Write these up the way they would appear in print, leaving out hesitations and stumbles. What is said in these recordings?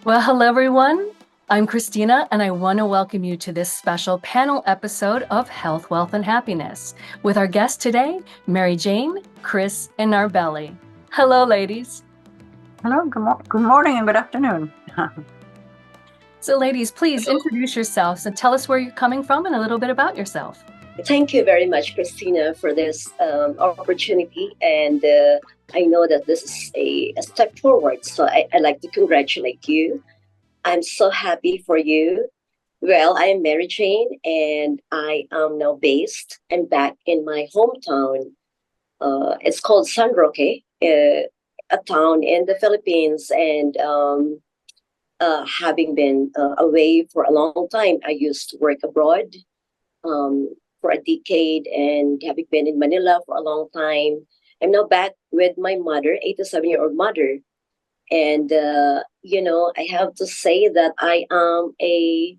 Well, hello everyone. I'm Christina, and I want to welcome you to this special panel episode of Health, Wealth, and Happiness with our guests today, MaryJane, Chris, and Narbeli. Hello, ladies. Hello, good morning and good afternoon. So, ladies, please introduce yourselves and tell us where you're coming from and a little bit about yourself. Thank you very much, Christina, for this opportunity. And I know that this is a step forward. So I'd like to congratulate you. I'm so happy for you. Well, I am Mary Jane, and I am now based and back in my hometown. It's called San Roque, a town in the Philippines. And having been away for a long time, I used to work abroad. For a decade, and having been in Manila for a long time. I'm now back with my mother, 87-year-old mother. And, I have to say that I am a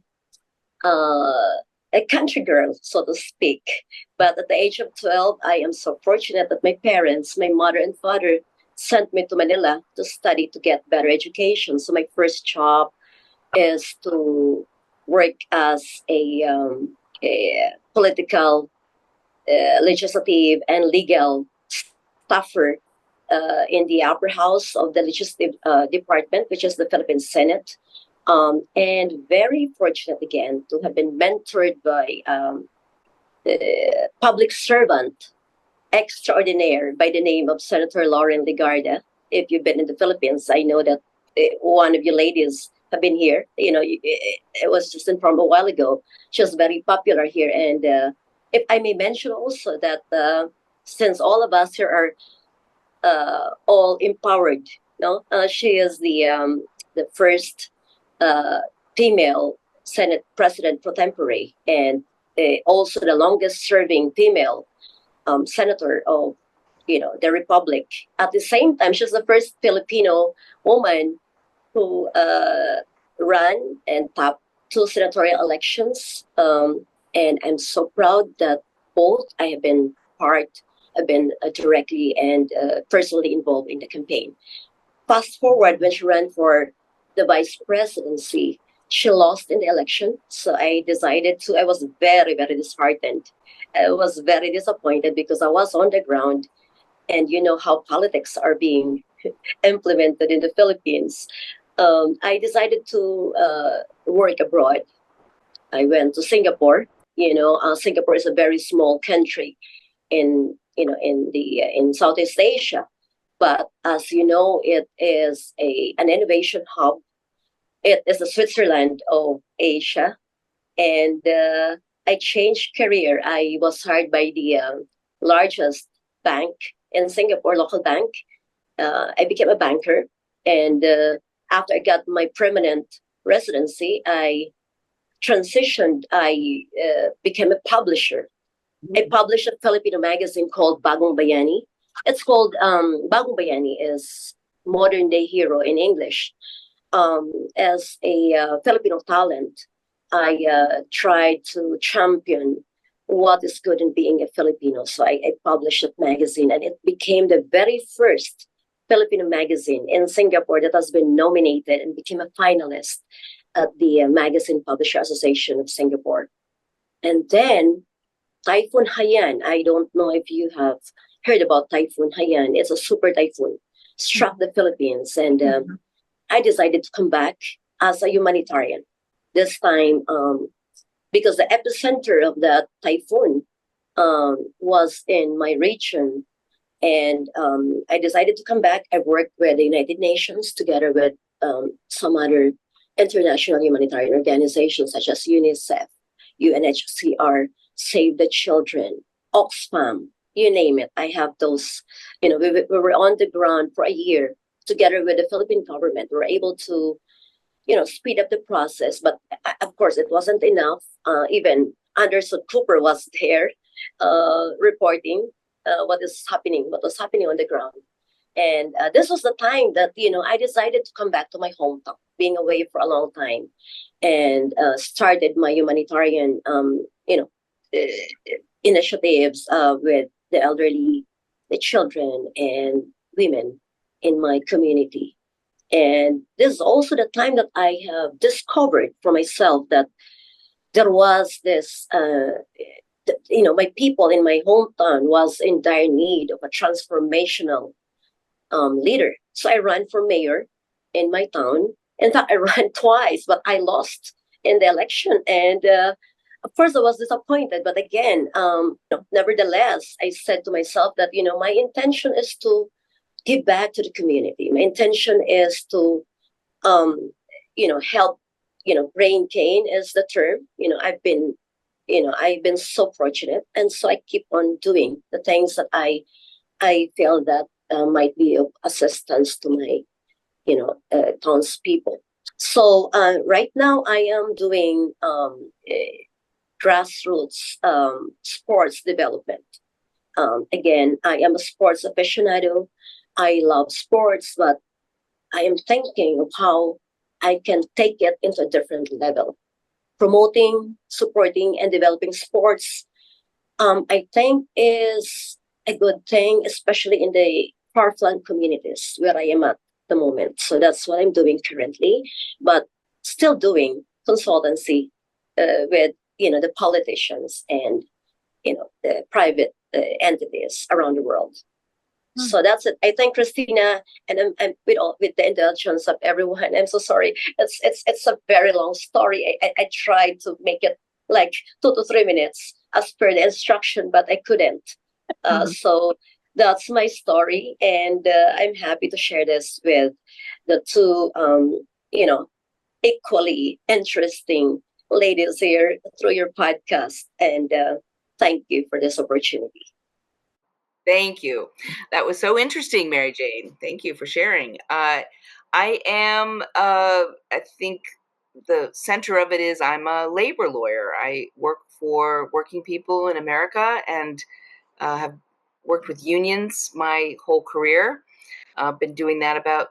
country girl, so to speak. But at the age of 12, I am so fortunate that my parents, my mother and father, sent me to Manila to study to get better education. So my first job is to work as a political, legislative, and legal staffer in the upper house of the legislative department, which is the Philippine Senate. And very fortunate again to have been mentored by a public servant extraordinaire by the name of Senator Lauren Legarda. If you've been in the Philippines, I know that one of you ladies have been here. It was just informed a while ago. She was very popular here. And if I may mention also that since all of us here are all empowered, she is the first female Senate President pro tempore, and also the longest serving female senator of the Republic. At the same time, she's the first Filipino woman who ran and topped two senatorial elections. And I'm so proud that both I have been directly and personally involved in the campaign. Fast forward, when she ran for the vice presidency, she lost in the election. So I was very, very disheartened. I was very disappointed because I was on the ground, and you know how politics are being implemented in the Philippines. I decided to work abroad. I went to Singapore. Singapore is a very small country in Southeast Asia, but as you know, it is an innovation hub. It is the Switzerland of Asia, and I changed career. I was hired by the largest bank in Singapore, local bank. I became a banker, and after I got my permanent residency, I transitioned. I became a publisher. I published a Filipino magazine called Bagong Bayani. It's called Bagong Bayani is modern day hero in English. As a Filipino talent, I tried to champion what is good in being a Filipino. So I published that magazine, and it became the very first Filipino magazine in Singapore that has been nominated and became a finalist at the Magazine Publisher Association of Singapore. And then Typhoon Haiyan, I don't know if you have heard about Typhoon Haiyan. It's a super typhoon, struck the Philippines, and I decided to come back as a humanitarian. This time, because the epicenter of that typhoon was in my region, and I decided to come back. I worked with the United Nations together with some other international humanitarian organizations such as UNICEF, UNHCR, Save the Children, Oxfam, you name it. I have those. We were on the ground for a year together with the Philippine government. We were able to, speed up the process. But of course, it wasn't enough. Even Anderson Cooper was there reporting what was happening on the ground. And this was the time that, I decided to come back to my hometown, being away for a long time, and started my humanitarian, initiatives with the elderly, the children, and women in my community. And this is also the time that I have discovered for myself that there was this, my people in my hometown was in dire need of a transformational leader. So I ran for mayor in my town. In fact, I ran twice, but I lost in the election. And of course, I was disappointed. But again, nevertheless, I said to myself that, my intention is to give back to the community. My intention is to, help, brain gain is the term. I've been so fortunate. And so I keep on doing the things that I feel that might be of assistance to my, townspeople. So right now I am doing grassroots sports development. Again, I am a sports aficionado. I love sports, but I am thinking of how I can take it into a different level. Promoting, supporting, and developing sports, I think is a good thing, especially in the far-flung communities where I am at the moment. So that's what I'm doing currently, but still doing consultancy with the politicians and the private entities around the world. So that's it. I think, Christina, and I'm with the indulgence of everyone. I'm so sorry. It's a very long story. I tried to make it like 2 to 3 minutes as per the instruction, but I couldn't. So that's my story, and I'm happy to share this with the two, equally interesting ladies here through your podcast. And thank you for this opportunity. Thank you. That was so interesting, MaryJane. Thank you for sharing. I am, I think the center of it is I'm a labor lawyer. I work for working people in America and have worked with unions my whole career. I've been doing that about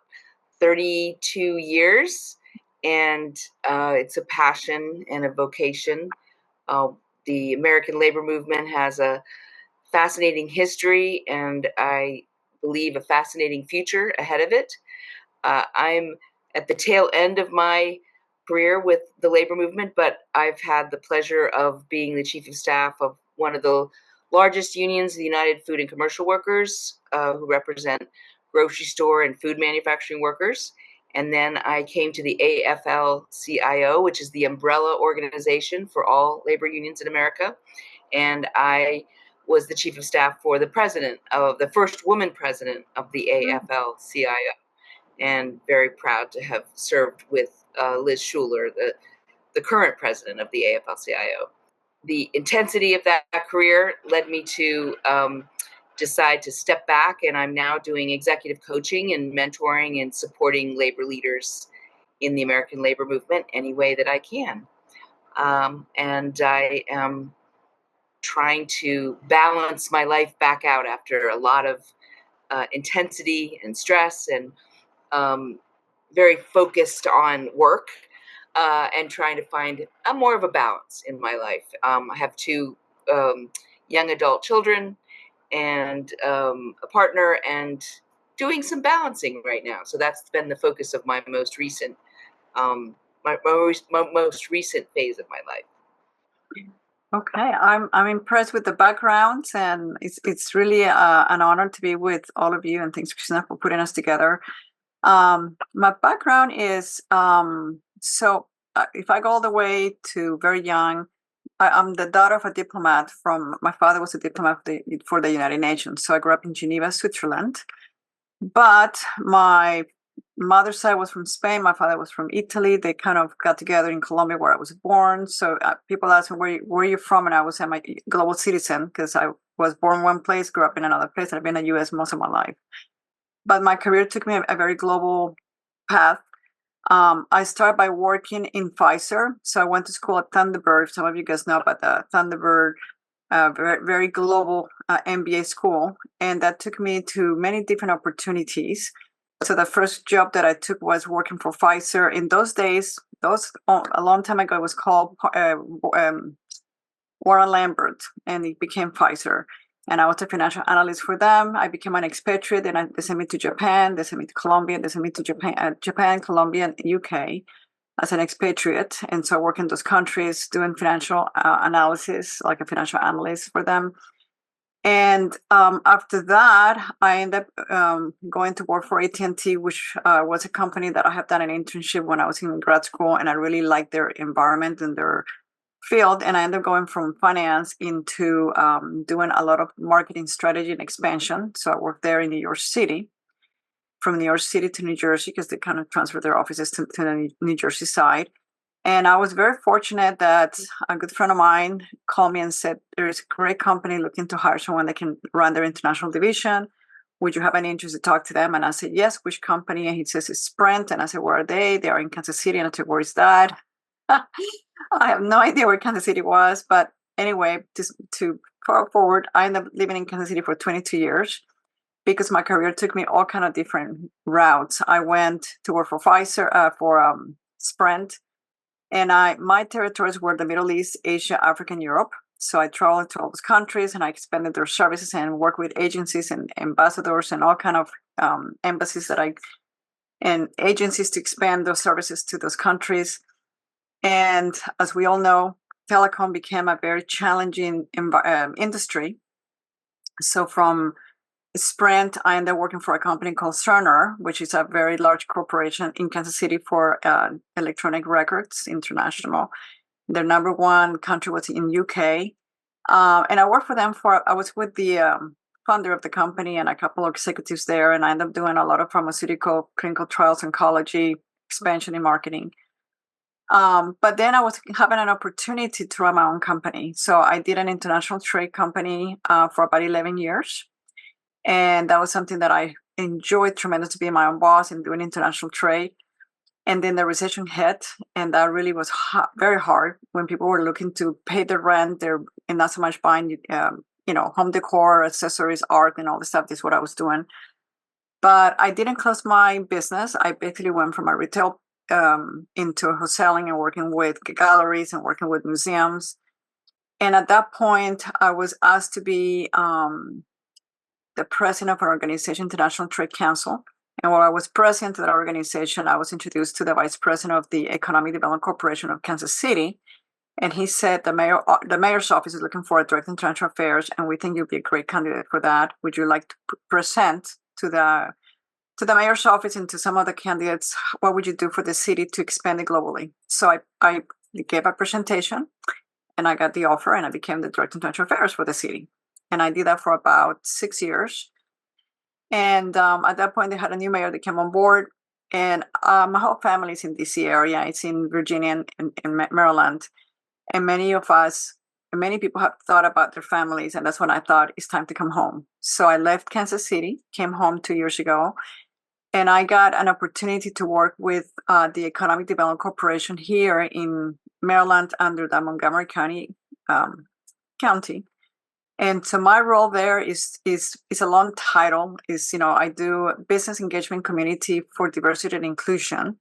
32 years, and it's a passion and a vocation. The American labor movement has a fascinating history and I believe a fascinating future ahead of it. I'm at the tail end of my career with the labor movement, but I've had the pleasure of being the chief of staff of one of the largest unions, the United Food and Commercial Workers, who represent grocery store and food manufacturing workers. And then I came to the AFL-CIO, which is the umbrella organization for all labor unions in America. And I was the chief of staff for the first woman president of the AFL-CIO, and very proud to have served with Liz Schuler, the current president of the AFL-CIO. The intensity of that career led me to decide to step back, and I'm now doing executive coaching and mentoring and supporting labor leaders in the American labor movement any way that I can. And I am trying to balance my life back out after a lot of intensity and stress, and very focused on work, and trying to find more of a balance in my life. I have two young adult children and a partner, and doing some balancing right now. So that's been the focus of my most recent most recent phase of my life. Okay, I'm impressed with the backgrounds, and it's really an honor to be with all of you. And thanks, Christina, for putting us together. My background is if I go all the way to very young, I'm the daughter of a diplomat. My father was a diplomat for the United Nations, so I grew up in Geneva, Switzerland. But my mother's side was from Spain. My father was from Italy. They kind of got together in Colombia, where I was born. So people ask me, where are you from? And I would say I'm a global citizen, because I was born one place, grew up in another place, and I've been in the U.S. most of my life. But my career took me a very global path. I started by working in Pfizer. So I went to school at Thunderbird. Some of you guys know about the Thunderbird, very, very global MBA school. And that took me to many different opportunities. So the first job that I took was working for Pfizer. In those days, a long time ago, it was called Warren Lambert, and it became Pfizer. and I was a financial analyst for them. I became an expatriate, and they sent me to Japan, they sent me to Colombia, they sent me to Japan, Colombia, and UK as an expatriate. And so I work in those countries doing financial analysis, like a financial analyst for them. And after that, I ended up going to work for AT&T, which was a company that I have done an internship when I was in grad school, and I really liked their environment and their field. And I ended up going from finance into doing a lot of marketing strategy and expansion. So I worked there in New York City, from New York City to New Jersey, because they kind of transferred their offices to the New Jersey side. And I was very fortunate that a good friend of mine called me and said, there is a great company looking to hire someone that can run their international division. Would you have any interest to talk to them? And I said, yes, which company? And he says, it's Sprint. And I said, where are they? They are in Kansas City. And I said, where is that? I have no idea where Kansas City was. But anyway, just to far forward, I ended up living in Kansas City for 22 years because my career took me all kind of different routes. I went to work for Pfizer, for Sprint. And my territories were the Middle East, Asia, Africa, and Europe. So I traveled to all those countries, and I expanded their services and worked with agencies and ambassadors and all kind of embassies and agencies to expand those services to those countries. And as we all know, telecom became a very challenging industry. So from Sprint, I ended up working for a company called Cerner, which is a very large corporation in Kansas City for electronic records international. Their number one country was in UK. And I worked for them I was with the founder of the company and a couple of executives there. And I ended up doing a lot of pharmaceutical, clinical trials, oncology, expansion and marketing. But then I was having an opportunity to run my own company. So I did an international trade company for about 11 years. And that was something that I enjoyed tremendously, being my own boss and doing international trade. And then the recession hit, and that really was very hard when people were looking to pay their rent, and not so much buying, home decor, accessories, art, and all the stuff. This is what I was doing. But I didn't close my business. I basically went from a retail into wholesaling and working with galleries and working with museums. And at that point, I was asked to be the president of an organization, International Trade Council. And while I was president of that organization, I was introduced to the vice president of the Economic Development Corporation of Kansas City. And he said, the mayor's office is looking for a director of international affairs, and we think you'd be a great candidate for that. Would you like to present to the mayor's office and to some other candidates, what would you do for the city to expand it globally? So I gave a presentation, and I got the offer, and I became the director of international affairs for the city. And I did that for about 6 years. And at that point, they had a new mayor that came on board. And my whole family is in DC area. It's in Virginia and Maryland. And many people have thought about their families. And that's when I thought it's time to come home. So I left Kansas City, came home 2 years ago. And I got an opportunity to work with the Economic Development Corporation here in Maryland under the Montgomery County. And so my role there is a long title. I do business engagement community for diversity and inclusion.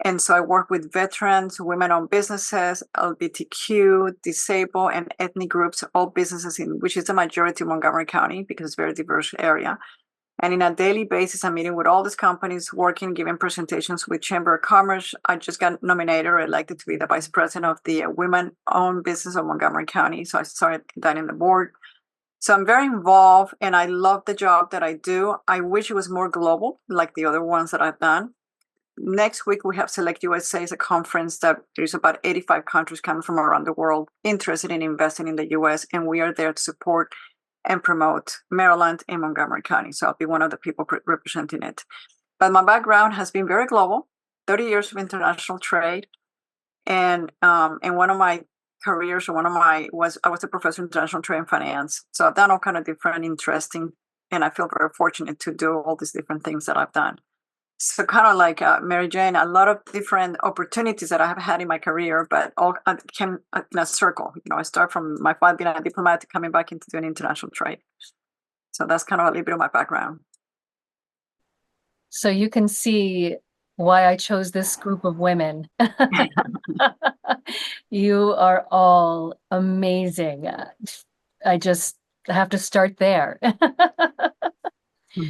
And so I work with veterans, women-owned businesses, LGBTQ, disabled, and ethnic groups, all businesses which is the majority of Montgomery County because it's a very diverse area. And in a daily basis, I'm meeting with all these companies, working, giving presentations with Chamber of Commerce. I just got nominated or elected to be the vice president of the women-owned business of Montgomery County. So I started that in the board. So I'm very involved, and I love the job that I do. I wish it was more global, like the other ones that I've done. Next week, we have Select USA as a conference that there's about 85 countries coming from around the world interested in investing in the U.S., and we are there to support and promote Maryland and Montgomery County. So I'll be one of the people representing it. But my background has been very global, 30 years of international trade. And one of my careers, I was a professor in international trade and finance. So I've done all kind of different, interesting, and I feel very fortunate to do all these different things that I've done. So kind of like MaryJane, a lot of different opportunities that I have had in my career, but all came in a circle. I start from my father being a diplomat to coming back into doing international trade. So that's kind of a little bit of my background. So you can see why I chose this group of women. You are all amazing. I just I have to start there.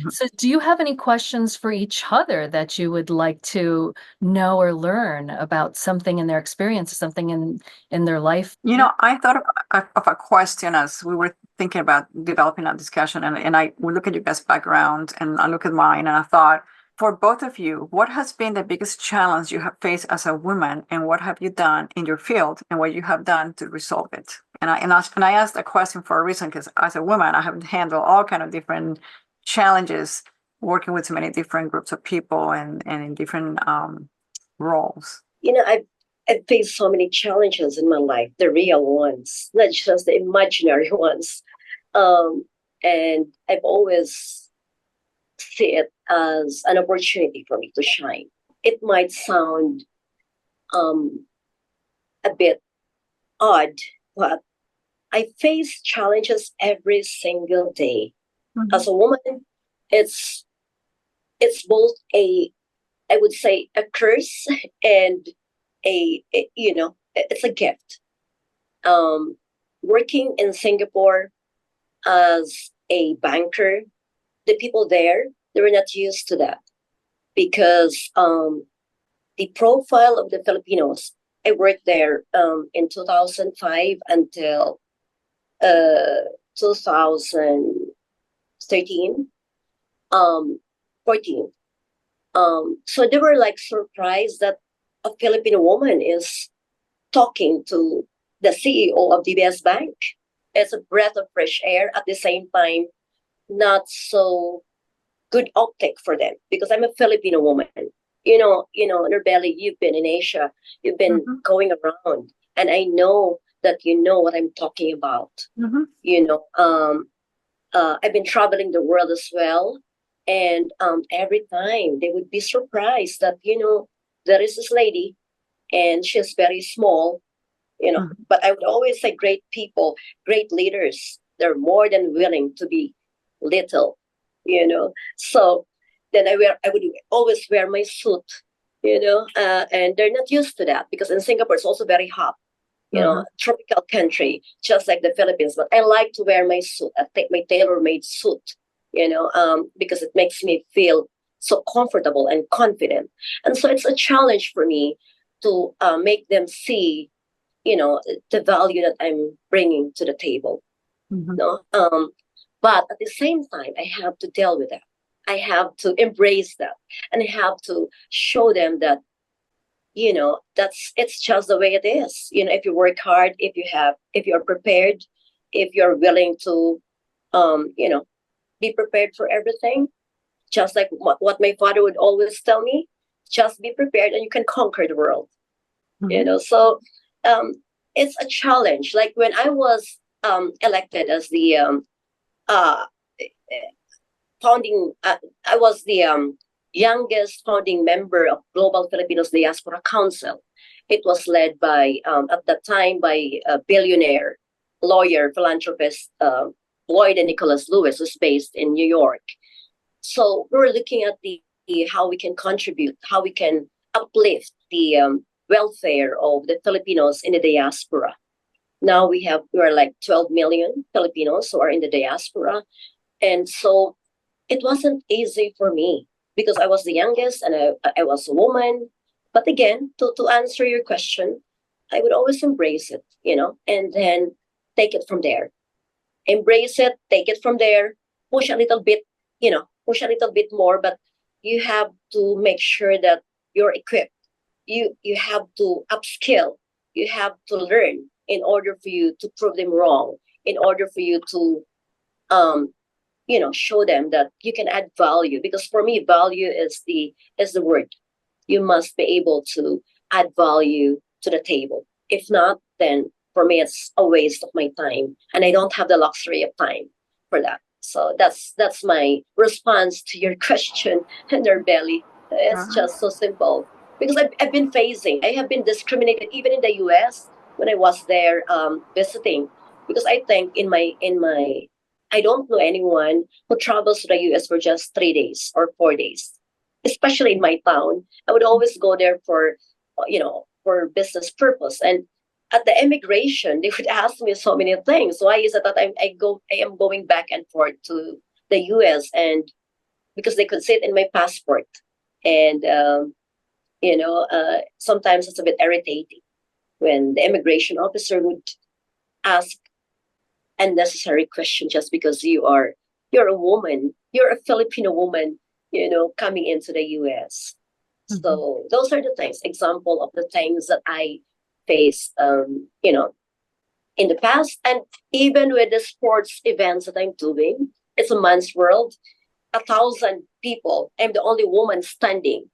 So do you have any questions for each other that you would like to know or learn about something in their experience, something in their life? I thought of a question as we were thinking about developing a discussion, and I would look at your guys' background and I look at mine, and I thought, for both of you, what has been the biggest challenge you have faced as a woman, and what have you done in your field, and what you have done to resolve it? And I asked that question for a reason, because as a woman, I have handled all kind of different challenges, working with so many different groups of people and in different roles. I've faced so many challenges in my life, the real ones, not just the imaginary ones. And I've always see it as an opportunity for me to shine. It might sound a bit odd, but I face challenges every single day. As a woman, it's both I would say a curse and it's a gift. Working in Singapore as a banker, the people there, they were not used to that because the profile of the Filipinos, I worked there in 2005 until 2013, 14. So they were like surprised that a Filipino woman is talking to the CEO of DBS Bank. It's a breath of fresh air. At the same time, not so good optic for them because I'm a Filipino woman. Narbeli, you've been in Asia, you've been going around, and I know that you know what I'm talking about. I've been traveling the world as well, and every time they would be surprised that there is this lady, and she's very small, But I would always say, great people, great leaders, they're more than willing to be little, So then I would always wear my suit, and they're not used to that because in Singapore it's also very hot, tropical country, just like the Philippines. But I like to wear my suit. I take my tailor-made suit, because it makes me feel so comfortable and confident. And so it's a challenge for me to make them see, the value that I'm bringing to the table. But at the same time, I have to deal with that. I have to embrace that, and I have to show them that, it's just the way it is. If you work hard, if you're prepared, if you're willing to, be prepared for everything, just like what my father would always tell me, just be prepared and you can conquer the world. So it's a challenge. Like when I was elected as the founding, I was the youngest founding member of Global Filipinos Diaspora Council. It was led by, at that time, by a billionaire, lawyer, philanthropist, Lloyd and Nicholas Lewis, who's based in New York. So we were looking at the how we can contribute, how we can uplift the welfare of the Filipinos in the diaspora. Now we are like 12 million Filipinos who are in the diaspora. And so it wasn't easy for me because I was the youngest and I was a woman. But again, to answer your question, I would always embrace it, and then take it from there. Embrace it, take it from there, push a little bit, push a little bit more, but you have to make sure that you're equipped. You have to upskill. You have to learn in order for you to prove them wrong, in order for you to, show them that you can add value. Because for me, value is the word. You must be able to add value to the table. If not, then for me, it's a waste of my time, and I don't have the luxury of time for that. So that's my response to your question, Narbeli. It's just so simple because I have been discriminated even in the U.S. when I was there visiting, because I think I don't know anyone who travels to the U.S. for just 3 days or 4 days, especially in my town. I would always go there for business purpose, and at the immigration, they would ask me so many things. Why is it that I am going back and forth to the US, and because they could see it in my passport. And, sometimes it's a bit irritating when the immigration officer would ask unnecessary questions just because you're a woman, you're a Filipino woman, coming into the US. Mhm. So those are the things, example of the things that I faced, in the past. And even with the sports events that I'm doing, it's a man's world. 1,000 people. I'm the only woman standing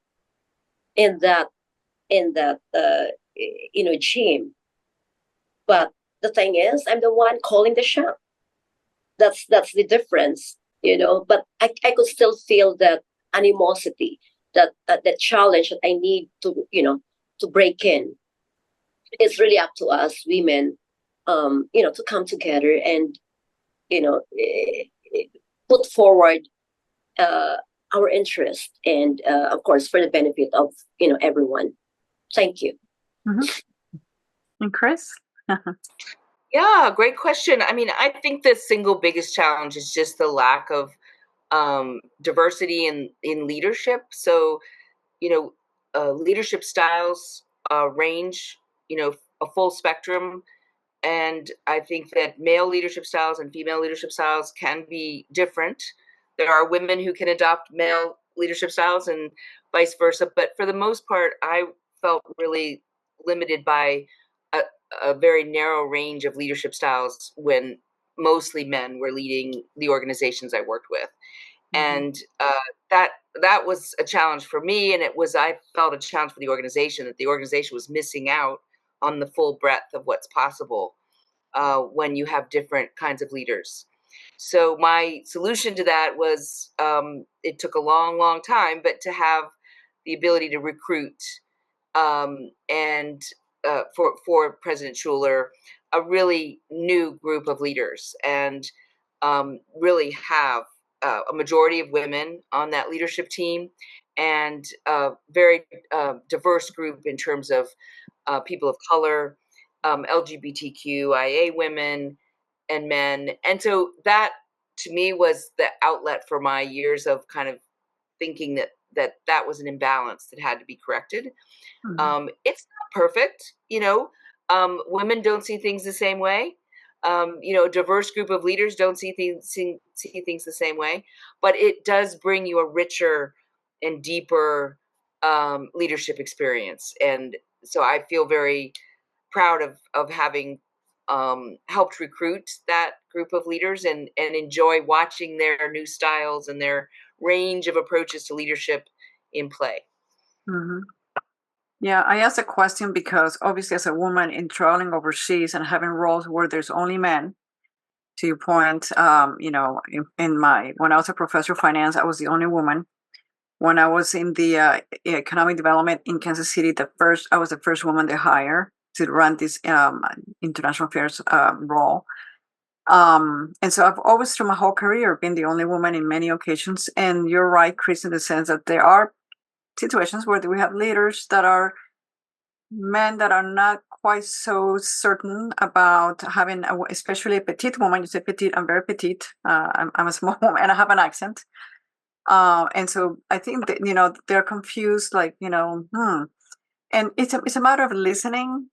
in that gym. But the thing is, I'm the one calling the shot. That's the difference, But I could still feel that animosity, that challenge that I need to break in. It's really up to us women, to come together and put forward our interest, and of course for the benefit of everyone. Thank you. Mhm. And Chris? Yeah, great question. I mean, I think the single biggest challenge is just the lack of diversity in leadership. So, leadership styles range, a full spectrum. And I think that male leadership styles and female leadership styles can be different. There are women who can adopt male leadership styles and vice versa. But for the most part, I felt really limited by a, a very narrow range of leadership styles when mostly men were leading the organizations I worked with. And that was a challenge for me, and I felt a challenge for the organization, that the organization was missing out on the full breadth of what's possible when you have different kinds of leaders. So my solution to that was, it took a long, long time, but to have the ability to recruit and for President Schuler, a really new group of leaders, and really have a majority of women on that leadership team, and a very diverse group in terms of people of color, LGBTQIA women and men. And so that to me was the outlet for my years of kind of thinking that was an imbalance that had to be corrected. It's not perfect, women don't see things the same way. A diverse group of leaders don't see things the same way, but it does bring you a richer and deeper leadership experience. And so I feel very proud of having helped recruit that group of leaders, and enjoy watching their new styles and their range of approaches to leadership in play. Yeah, I asked a question because obviously, as a woman in traveling overseas and having roles where there's only men, to your point, when I was a professor of finance, I was the only woman. When I was in the economic development in Kansas City, I was the first woman they hire to run this international affairs role. And so I've always, through my whole career, been the only woman in many occasions. And you're right, Chris, in the sense that there are situations where we have leaders that are men that are not quite so certain about having, especially a petite woman. You say petite, I'm very petite. I'm a small woman and I have an accent. And so I think that, they're confused, like, and it's a matter of listening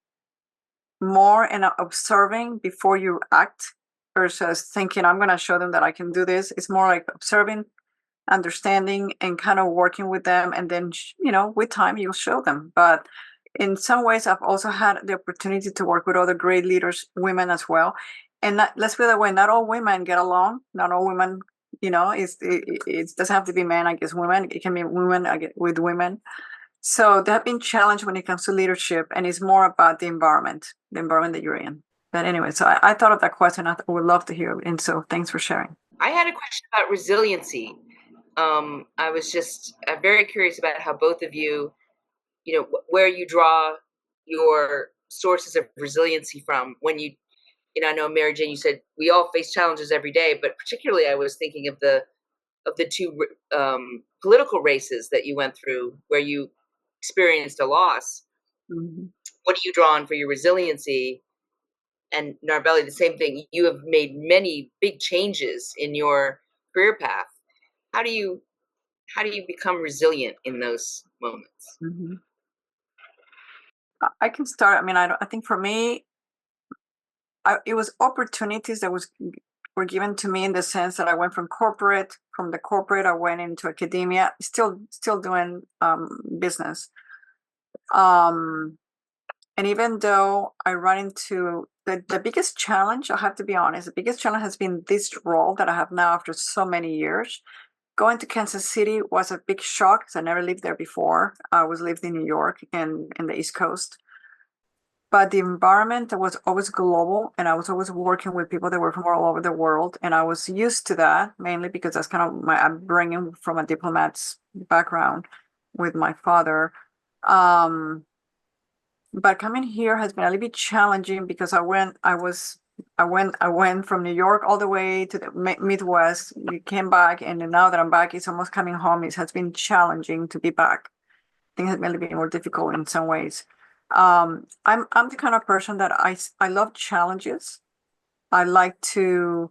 more and observing before you act versus thinking, I'm going to show them that I can do this. It's more like observing, understanding, and kind of working with them. And then, with time, you'll show them. But in some ways, I've also had the opportunity to work with other great leaders, women as well. And let's put it that way, not all women get along. Not all women, it doesn't have to be men, I guess, women. It can be women with women. So there have been challenges when it comes to leadership, and it's more about the environment that you're in. But anyway, so I thought of that question. I would love to hear it. And so thanks for sharing. I had a question about resiliency. I was just very curious about how both of you, where you draw your sources of resiliency from when you, I know MaryJane, you said we all face challenges every day, but particularly I was thinking of the two political races that you went through where you experienced a loss. what do you draw on for your resiliency? And Narbeli, the same thing. You have made many big changes in your career path. How do you become resilient in those moments? Mm-hmm. I can start. I mean, I think for me, it was opportunities that were given to me in the sense that I went from the corporate, I went into academia, still doing business. And even though I run into the biggest challenge, I have to be honest, the biggest challenge has been this role that I have now after so many years. Going to Kansas City was a big shock because I never lived there before. I lived in New York and in the East Coast. But the environment was always global, and I was always working with people that were from all over the world. And I was used to that, mainly because that's kind of my upbringing from a diplomat's background with my father. But coming here has been a little bit challenging because I went from New York all the way to the Midwest. We came back, and now that I'm back, it's almost coming home. It has been challenging to be back. Things have been a little bit more difficult in some ways. I'm the kind of person that I love challenges. I like to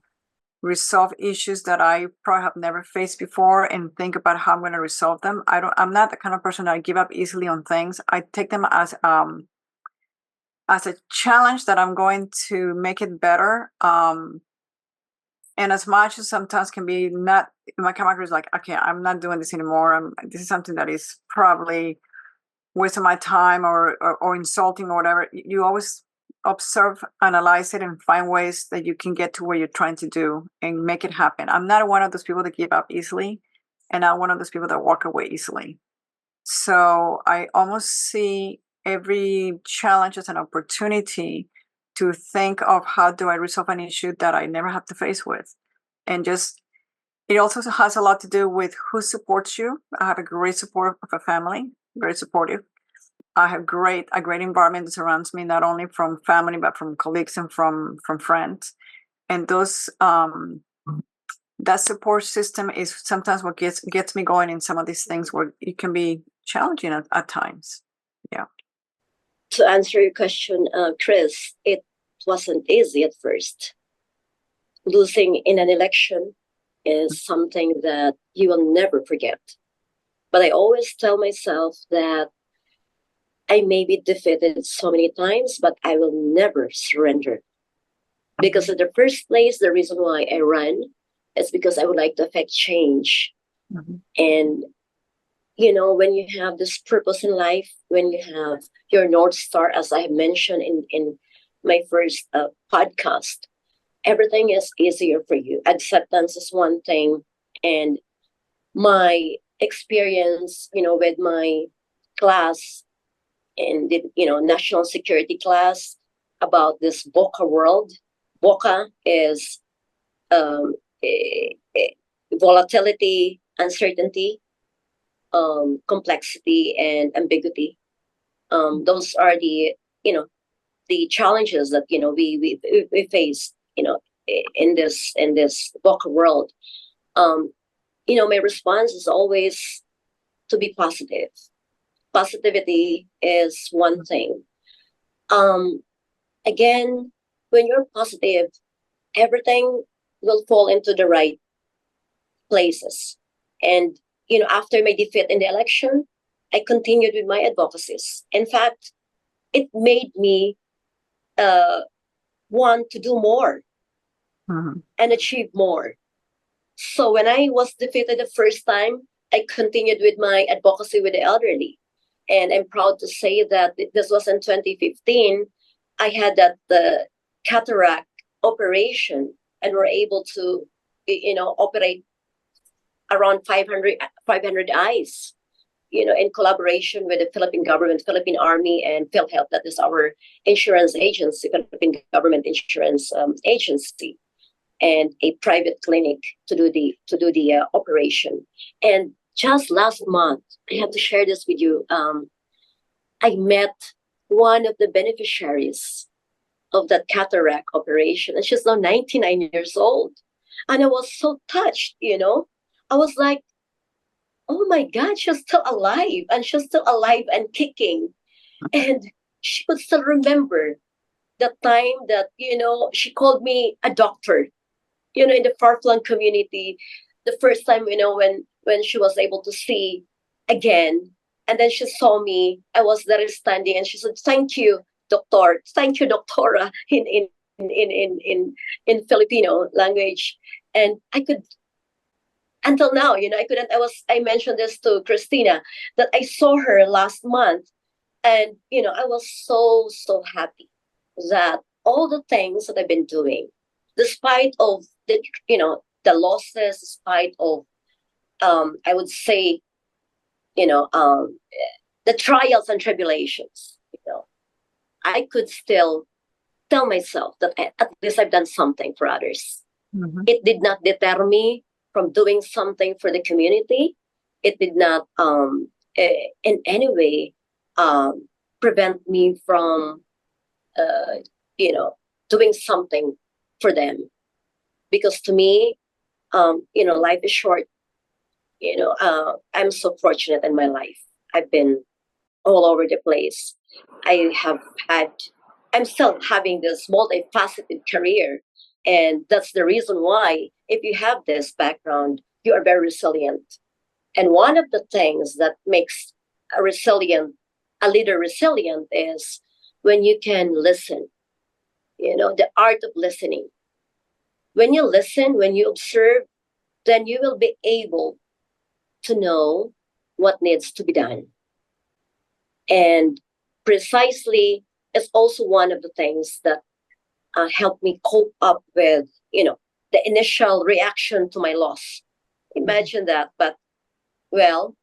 resolve issues that I probably have never faced before and think about how I'm going to resolve them. I'm not the kind of person that I give up easily on things. I take them as a challenge that I'm going to make it better. And as much as sometimes can be not, my character is like, okay, I'm not doing this anymore. This is something that is probably wasting my time or insulting or whatever. You always observe, analyze it, and find ways that you can get to where you're trying to do and make it happen. I'm not one of those people that give up easily, and I'm one of those people that walk away easily. So I almost see every challenge as an opportunity to think of how do I resolve an issue that I never have to face with. And just, it also has a lot to do with who supports you. I have a great support of a family, very supportive. I have a great environment that surrounds me, not only from family, but from colleagues and from friends. And those that support system is sometimes what gets me going in some of these things where it can be challenging at times. Yeah. To answer your question, Chris, it wasn't easy at first. Losing in an election is something that you will never forget. But I always tell myself that I may be defeated so many times, but I will never surrender. Because in the first place, the reason why I ran is because I would like to affect change. Mm-hmm. And, you know, when you have this purpose in life, when you have your North Star, as I mentioned in my first podcast, everything is easier for you. Acceptance is one thing. And my experience, you know, with my class in the, you know, national security class about this VOCA world. VOCA is volatility, uncertainty, complexity, and ambiguity. Those are the, you know, the challenges that, you know, we face, you know, in this VOCA world. You know, my response is always to be positive. Positivity is one thing. Again, when you're positive, everything will fall into the right places. And, you know, after my defeat in the election, I continued with my advocacies. In fact, it made me want to do more and achieve more. So when I was defeated the first time, I continued with my advocacy with the elderly. And I'm proud to say that this was in 2015. I had that cataract operation and were able to, you know, operate around 500 eyes, you know, in collaboration with the Philippine government, Philippine Army, and PhilHealth. That is our insurance agency, Philippine government insurance agency, and a private clinic to do the operation. And just last month, I have to share this with you. I met one of the beneficiaries of that cataract operation, and she's now 99 years old. And I was so touched, you know. I was like, oh my God, she's still alive, and she's still alive and kicking. And she could still remember the time that, she called me a doctor, in the far-flung community, the first time, when she was able to see again. And then she saw me, I was there standing, and she said, thank you, doctor. Thank you, doctora, in Filipino language. And I could, until now, I mentioned this to Christina, that I saw her last month. And, I was so, so happy that all the things that I've been doing, despite of the losses, despite of, I would say, the trials and tribulations, I could still tell myself that at least I've done something for others. Mm-hmm. It did not deter me from doing something for the community. It did not in any way prevent me from doing something for them. Because to me, life is short. I'm so fortunate in my life. I've been all over the place. I'm still having this multifaceted career. And that's the reason why, if you have this background, you are very resilient. And one of the things that makes a leader resilient is when you can listen, the art of listening. When you listen, when you observe, then you will be able to know what needs to be done. And precisely, it's also one of the things that helped me cope up with, the initial reaction to my loss. Imagine that. But, well,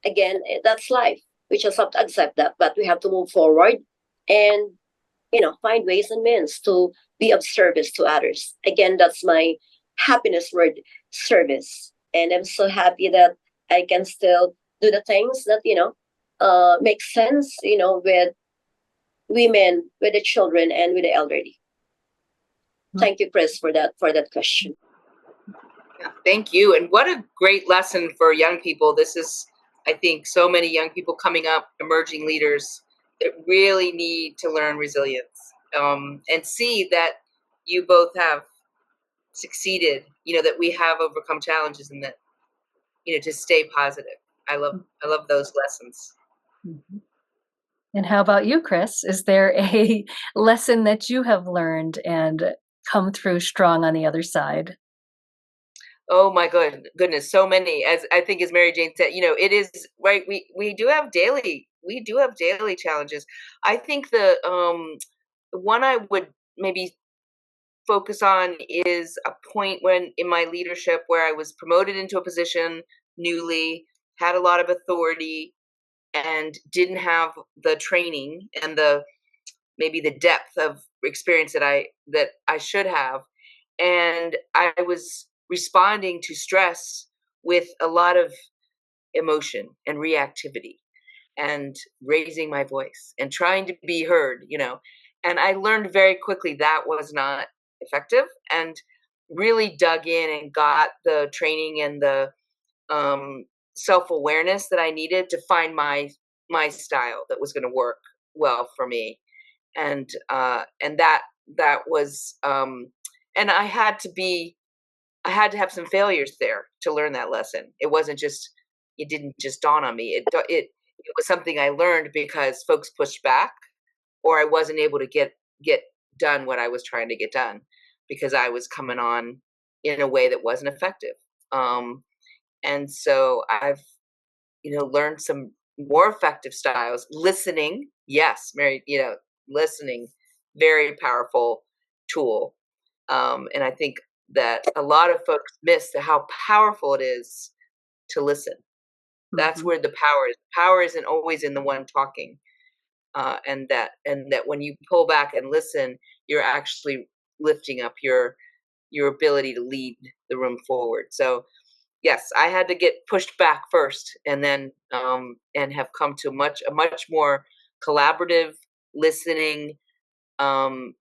again, that's life. We just have to accept that. But we have to move forward and, find ways and means to be of service to others. Again, that's my happiness word, service. And I'm so happy that I can still do the things that, make sense, with women, with the children, and with the elderly. Thank you, Chris, for that question. Thank you. And what a great lesson for young people. This is, I think, so many young people coming up, emerging leaders that really need to learn resilience and see that you both have succeeded, that we have overcome challenges and that, to stay positive. I love those lessons. Mm-hmm. And how about you, Chris? Is there a lesson that you have learned and come through strong on the other side? Oh my goodness, so many. As I think, as MaryJane said, it is right. We do have daily challenges. I think the one I would maybe focus on is a point when in my leadership where I was promoted into a position newly, had a lot of authority, and didn't have the training and maybe the depth of experience that I should have, and I was responding to stress with a lot of emotion and reactivity and raising my voice and trying to be heard, and I learned very quickly that was not effective, and really dug in and got the training and the self-awareness that I needed to find my style that was going to work well for me. And that was and I had to have some failures there to learn that lesson. It didn't just dawn on me. It was something I learned because folks pushed back, or I wasn't able to get done what I was trying to get done because I was coming on in a way that wasn't effective. And so I've learned some more effective styles. Listening, yes, Mary, listening, very powerful tool. And I think that a lot of folks miss how powerful it is to listen. That's Mm-hmm. where the power is. Power isn't always in the one talking. And that when you pull back and listen, you're actually lifting up your ability to lead the room forward. So yes, I had to get pushed back first, and then and have come to a much more collaborative listening,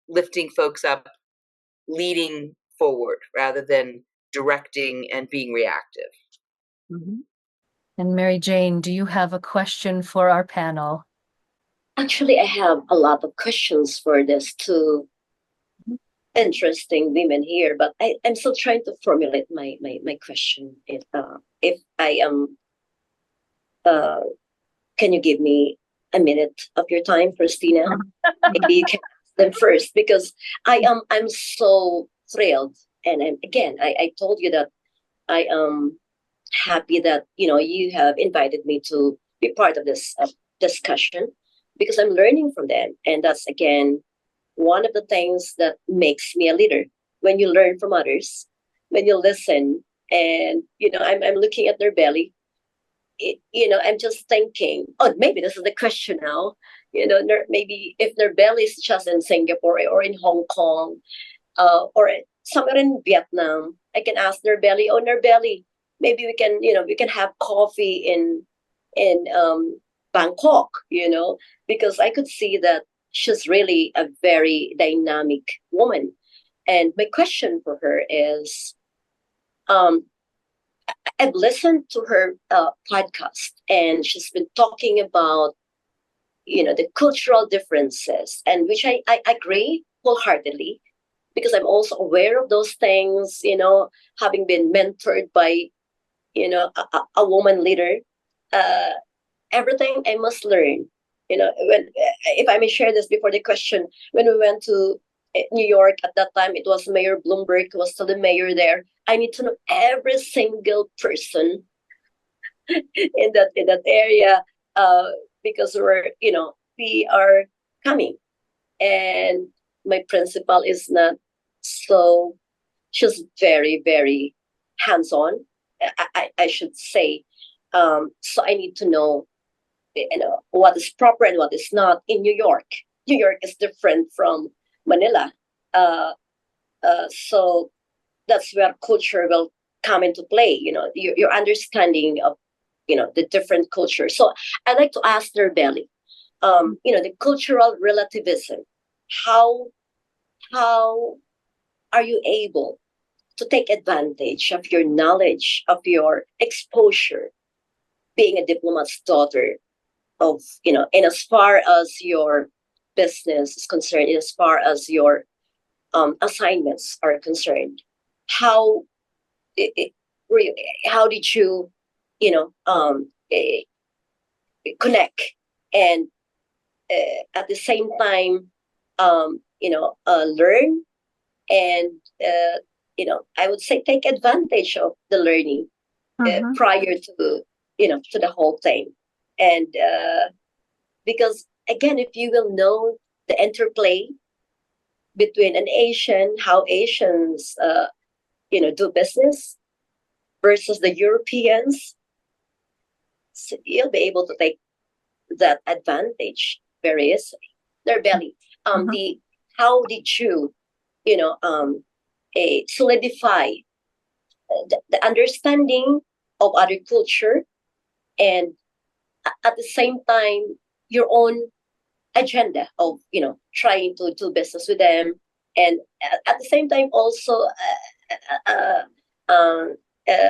lifting folks up, leading forward rather than directing and being reactive. Mm-hmm. And MaryJane, do you have a question for our panel? Actually, I have a lot of questions for this two interesting women here, but I'm still trying to formulate my question. If I am, can you give me a minute of your time, Christina? Maybe you can ask them first because I'm so thrilled, and I told you that I am happy that you have invited me to be part of this discussion because I'm learning from them, and that's again one of the things that makes me a leader. When you learn from others, when you listen, and I'm looking at their belly. I'm just thinking, oh, maybe this is the question now. Maybe if their belly is just in Singapore or in Hong Kong, or somewhere in Vietnam, I can ask their belly, oh, their belly, maybe we can have coffee in Bangkok, because I could see that she's really a very dynamic woman. And my question for her is, um, I've listened to her podcast, and she's been talking about the cultural differences, and which I agree wholeheartedly because I'm also aware of those things. Having been mentored by a woman leader, uh, everything I must learn. When if I may share this before the question, when we went to New York at that time, it was Mayor Bloomberg who was still the mayor there. I need to know every single person in that area, uh, because we are coming, and my principal is not so. She's very very hands on. I should say. So I need to know what is proper and what is not in New York. New York is different from Manila, so that's where culture will come into play. Your understanding of the different cultures. So I like to ask their belly, the cultural relativism. How are you able to take advantage of your knowledge, of your exposure, being a diplomat's daughter, of in as far as your business is concerned, in as far as your assignments are concerned? How it, how did you eh, connect and at the same time learn and I would say take advantage of the learning prior to the whole thing. And because again, if you will know the interplay between an Asian, how Asians do business versus the Europeans, so you'll be able to take that advantage very easily. Their belly. The how did you solidify the understanding of other culture, and at the same time your own agenda of trying to do business with them, and at the same time also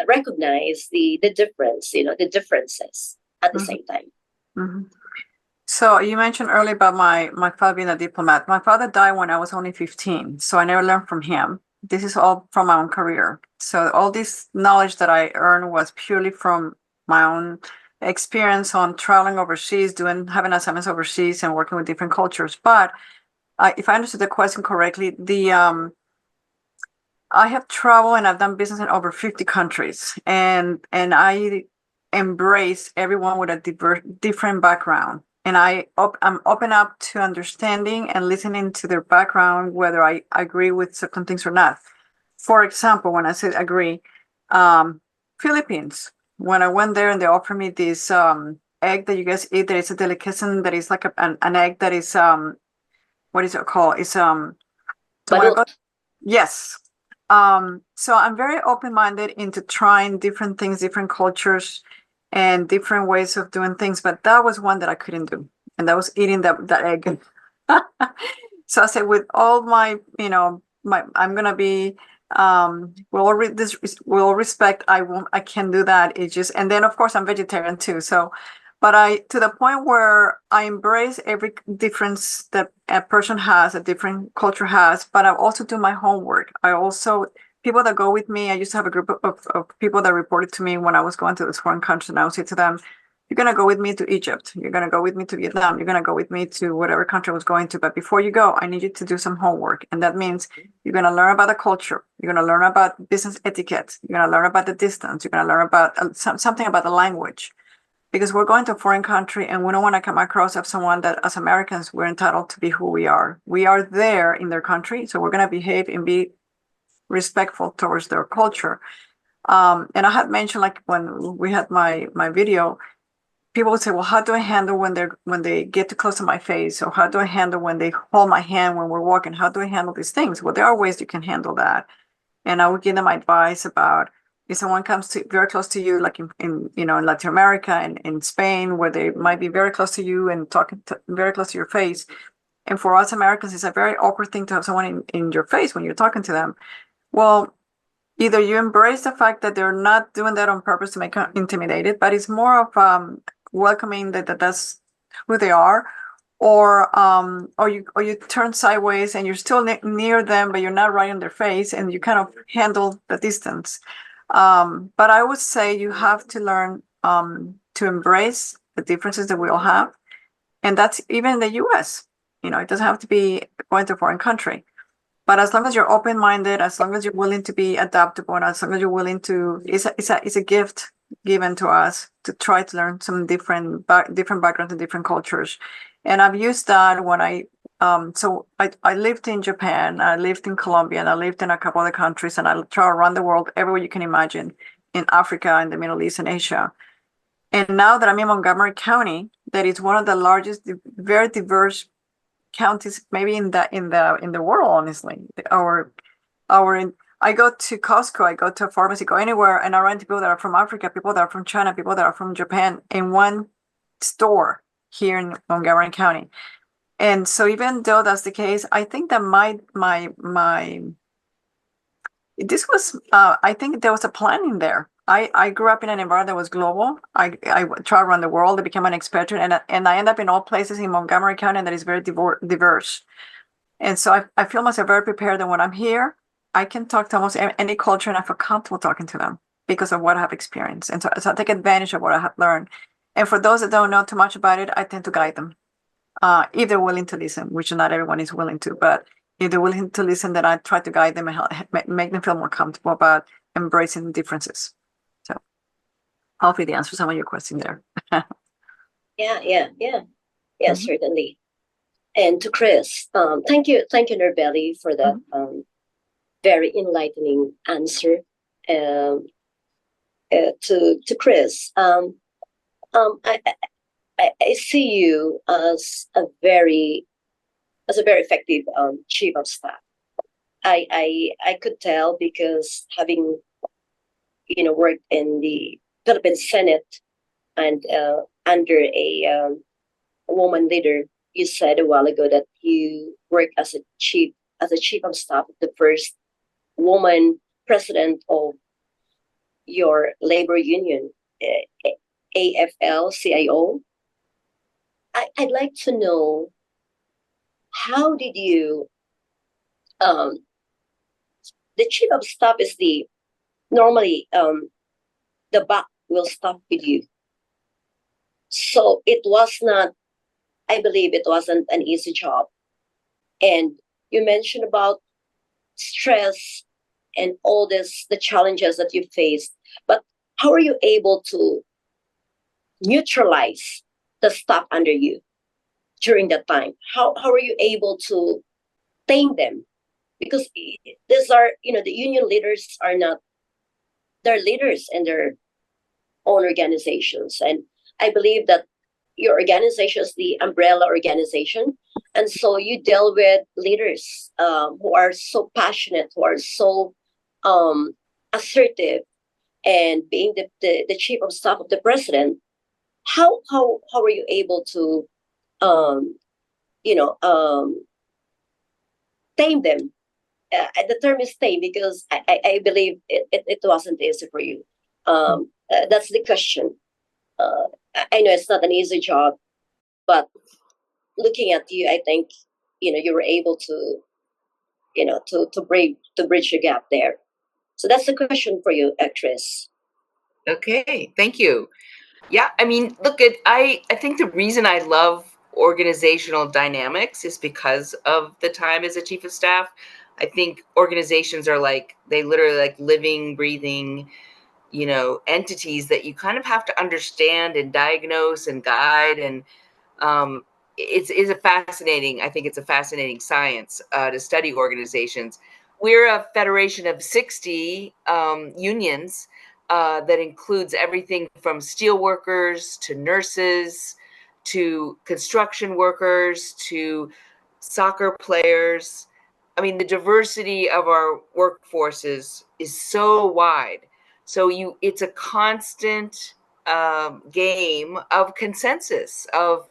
recognize the difference, the differences at the same time. Mm-hmm. So you mentioned earlier about my father being a diplomat. My father died when I was only 15, so I never learned from him. This is all from my own career. So all this knowledge that I earned was purely from my own experience on traveling overseas, having assignments overseas, and working with different cultures. But if I understood the question correctly, I have traveled and I've done business in over 50 countries, and I embrace everyone with a different background. And I'm open up to understanding and listening to their background, whether I agree with certain things or not. For example, when I say agree, Philippines, when I went there and they offered me this egg that you guys eat, that is a delicacy that is like an egg that is what is it called? It's yes. So I'm very open-minded into trying different things, different cultures, and different ways of doing things. But that was one that I couldn't do, and that was eating that egg. So I said, with all my, I'm gonna be, with all respect, I can do that. It just, and then of course I'm vegetarian too. So but I, to the point where I embrace every difference that a person has, a different culture has, but I also do my homework. I also, people that go with me, I used to have a group of people that reported to me when I was going to this foreign country, and I would say to them, you're going to go with me to Egypt. You're going to go with me to Vietnam. You're going to go with me to whatever country I was going to. But before you go, I need you to do some homework. And that means you're going to learn about the culture. You're going to learn about business etiquette. You're going to learn about the distance. You're going to learn about something about the language. Because we're going to a foreign country and we don't want to come across as someone that as Americans, we're entitled to be who we are. We are there in their country. So we're going to behave and be respectful towards their culture. And I had mentioned, like when we had my video, people would say, well, how do I handle when they get too close to my face? Or how do I handle when they hold my hand when we're walking? How do I handle these things? Well, there are ways you can handle that. And I would give them advice about if someone comes to very close to you, like in Latin America and in Spain, where they might be very close to you and talking very close to your face. And for us Americans, it's a very awkward thing to have someone in your face when you're talking to them. Well, either you embrace the fact that they're not doing that on purpose to make you intimidated, but it's more of welcoming that that's who they are, or you turn sideways and you're still near them, but you're not right in their face, and you kind of handle the distance. But I would say you have to learn to embrace the differences that we all have, and that's even in the U.S. It doesn't have to be going to a foreign country. But as long as you're open-minded, as long as you're willing to be adaptable, and as long as you're willing to, it's a gift given to us to try to learn some different backgrounds and different cultures. And I've used that when I lived in Japan, I lived in Colombia, and I lived in a couple other countries, and I travel around the world, everywhere you can imagine, in Africa, in the Middle East, and Asia. And now that I'm in Montgomery County, that is one of the largest, very diverse counties maybe in the world, honestly. I go to Costco, I go to a pharmacy, go anywhere, and I run into people that are from Africa, people that are from China, people that are from Japan in one store here in Montgomery County. And so even though that's the case, I think that I think there was a planning there. I grew up in an environment that was global. I traveled around the world. I became an expatriate, and I end up in all places in Montgomery County that is very diverse. And so I feel myself very prepared that when I'm here, I can talk to almost any culture, and I feel comfortable talking to them because of what I have experienced. And so I take advantage of what I have learned. And for those that don't know too much about it, I tend to guide them, if they're willing to listen, which not everyone is willing to, but if they're willing to listen, then I try to guide them and help, make them feel more comfortable about embracing differences. So hopefully the answer to some of your questions there. Yeah, certainly. And to Chris, thank you, Narbeli, for that very enlightening answer. To Chris, I see you as a very effective chief of staff. I could tell because having worked in the Philippine Senate and under a woman leader. You said a while ago that you work as a chief of staff of the first woman president of your labor union, AFL-CIO. I'd like to know, how did you? The chief of staff is normally the buck will stop with you. So it was not. I believe it wasn't an easy job. And you mentioned about stress and all the challenges that you faced. But how are you able to neutralize the staff under you during that time? How are you able to tame them? Because these are, the union leaders are not, they're leaders in their own organizations. And I believe that your organization is the umbrella organization. And so you deal with leaders who are so passionate, who are so assertive, and being the chief of staff of the president. How are you able to tame them? The term is tame because I believe it wasn't easy for you. That's the question. I know it's not an easy job, but looking at you, I think, you were able to, to bridge the gap there. So that's the question for you, actress. Okay, thank you. Yeah, I mean, look, I think the reason I love organizational dynamics is because of the time as a chief of staff. I think organizations are like, they literally like living, breathing, entities that you kind of have to understand and diagnose and guide. And um, it's a fascinating, I think it's a fascinating science to study organizations. We're a federation of 60 unions that includes everything from steel workers to nurses to construction workers to soccer players. I mean, the diversity of our workforces is so wide. So it's a constant game of consensus, of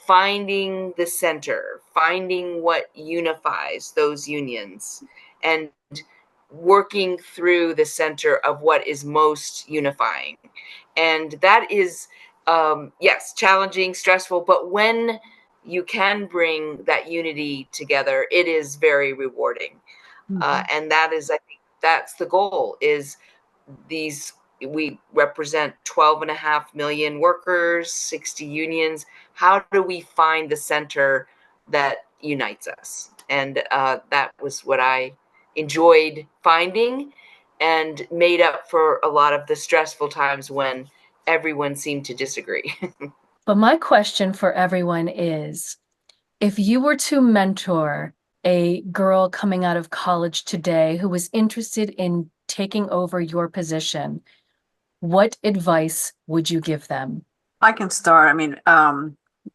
finding the center, finding what unifies those unions, and working through the center of what is most unifying. And that is, yes, challenging, stressful, but when you can bring that unity together, it is very rewarding. And that is, I think, that's the goal. Is we represent 12.5 million workers, 60 unions. How do we find the center that unites us? And that was what I enjoyed finding, and made up for a lot of the stressful times when everyone seemed to disagree. But my question for everyone is, if you were to mentor a girl coming out of college today who was interested in taking over your position, what advice would you give them? I can start. I mean,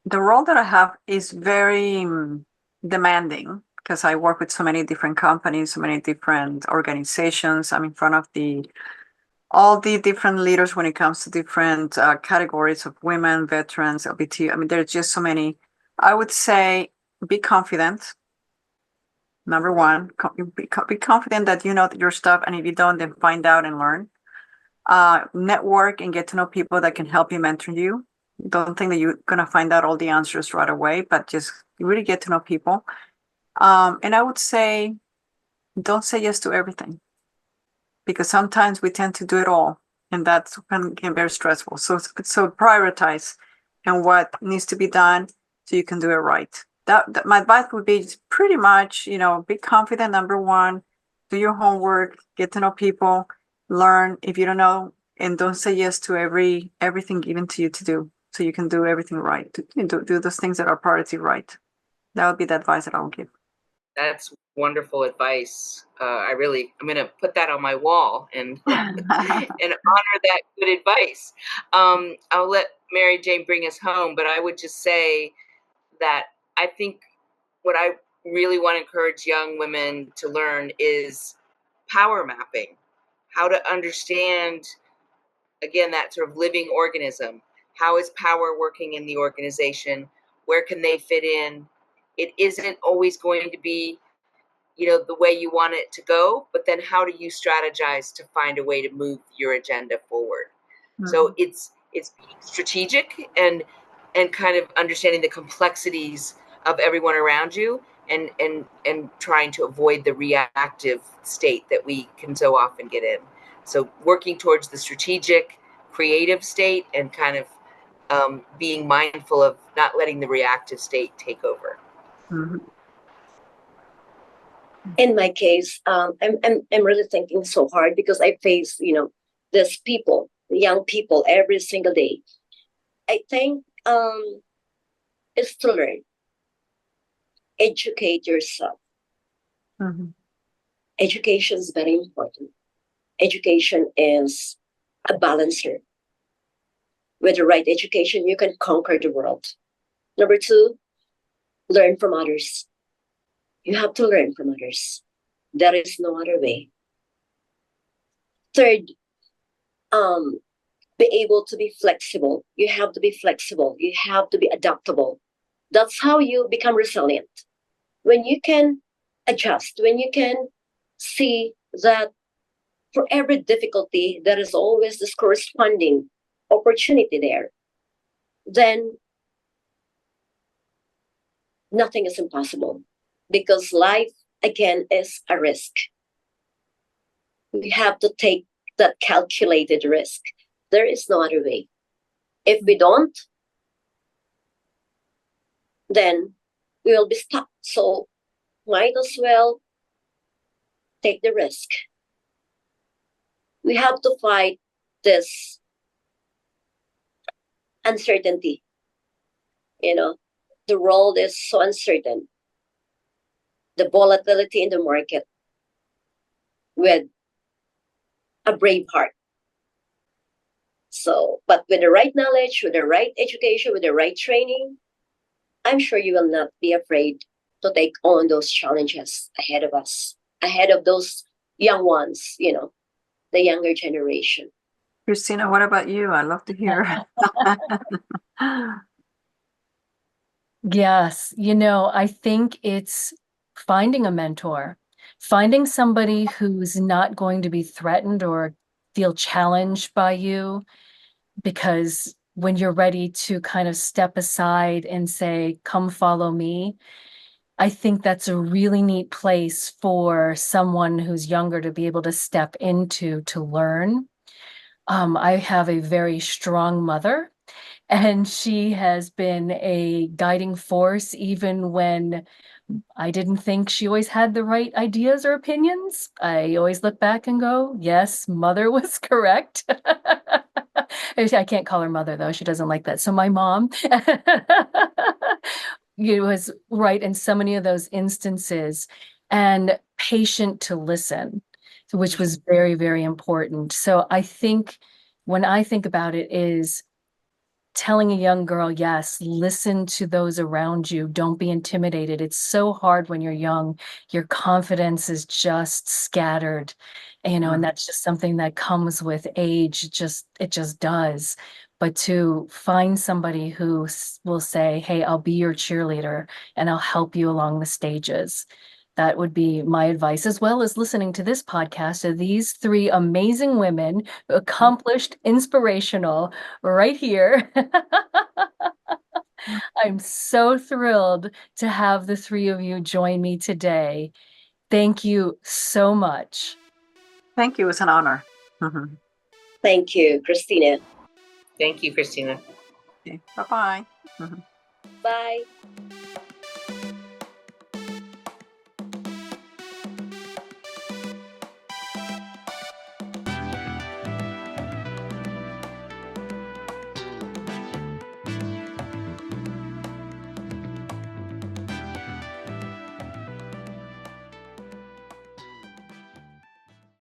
the role that I have is very demanding because I work with so many different companies, so many different organizations. I'm in front of all the different leaders when it comes to different categories of women, veterans, LBT. I mean, there's just so many. I would say be confident. Number one, be confident that you know your stuff, and if you don't, then find out and learn. Network and get to know people that can help you, mentor you. Don't think that you're gonna find out all the answers right away, but just really get to know people. And I would say, don't say yes to everything, because sometimes we tend to do it all, and that's can get very stressful. So prioritize and what needs to be done so you can do it right. That my advice would be pretty much, be confident. Number one, do your homework, get to know people, learn if you don't know, and don't say yes to everything given to you to do. So you can do everything right. Do those things that are priority right. That would be the advice that I would give. That's wonderful advice. I'm going to put that on my wall and and honor that good advice. I'll let MaryJane bring us home, but I would just say that I think what I really want to encourage young women to learn is power mapping, how to understand, again, that sort of living organism. How is power working in the organization? Where can they fit in? It isn't always going to be the way you want it to go, but then how do you strategize to find a way to move your agenda forward? So it's being strategic and kind of understanding the complexities of everyone around you, and trying to avoid the reactive state that we can so often get in. So working towards the strategic, creative state, and kind of being mindful of not letting the reactive state take over. In my case, I'm really thinking so hard because I face, these people, young people, every single day. I think is to learn, educate yourself. Education is very important. Education is a balancer. With the right education, you can conquer the world. Number two, learn from others. You have to learn from others. There is no other way. Third, be able to be flexible. You have to be flexible. You have to be adaptable. That's how you become resilient. When you can adjust, when you can see that for every difficulty, there is always this corresponding opportunity there. then nothing is impossible, because life again is a risk. We have to take that calculated risk. There is no other way. If we don't, then we will be stuck. So might as well take the risk. We have to fight this uncertainty. The world is so uncertain. The volatility in the market, with a brave heart. So, but with the right knowledge, with the right education, with the right training, I'm sure you will not be afraid to take on those challenges ahead of us, ahead of those young ones, the younger generation. Christina, what about you? I'd love to hear. Yes, I think it's finding a mentor, finding somebody who's not going to be threatened or feel challenged by you, because when you're ready to kind of step aside and say, come follow me, I think that's a really neat place for someone who's younger to be able to step into to learn. I have a very strong mother, and she has been a guiding force even when I didn't think she always had the right ideas or opinions. I always look back and go, yes, mother was correct. I can't call her mother, though. She doesn't like that. So my mom was right in so many of those instances, and patient to listen, which was very, very important. So I think when I think about it is telling a young girl, yes, listen to those around you. Don't be intimidated. It's so hard when you're young. Your confidence is just scattered, and that's just something that comes with age. It just does. But to find somebody who will say, hey, I'll be your cheerleader and I'll help you along the stages. That would be my advice, as well as listening to this podcast of these three amazing women, accomplished, inspirational, right here. I'm so thrilled to have the three of you join me today. Thank you so much. Thank you. It was an honor. Mhm. Thank you, Christina. Thank you, Christina. Okay. Bye-bye. Mhm. Bye.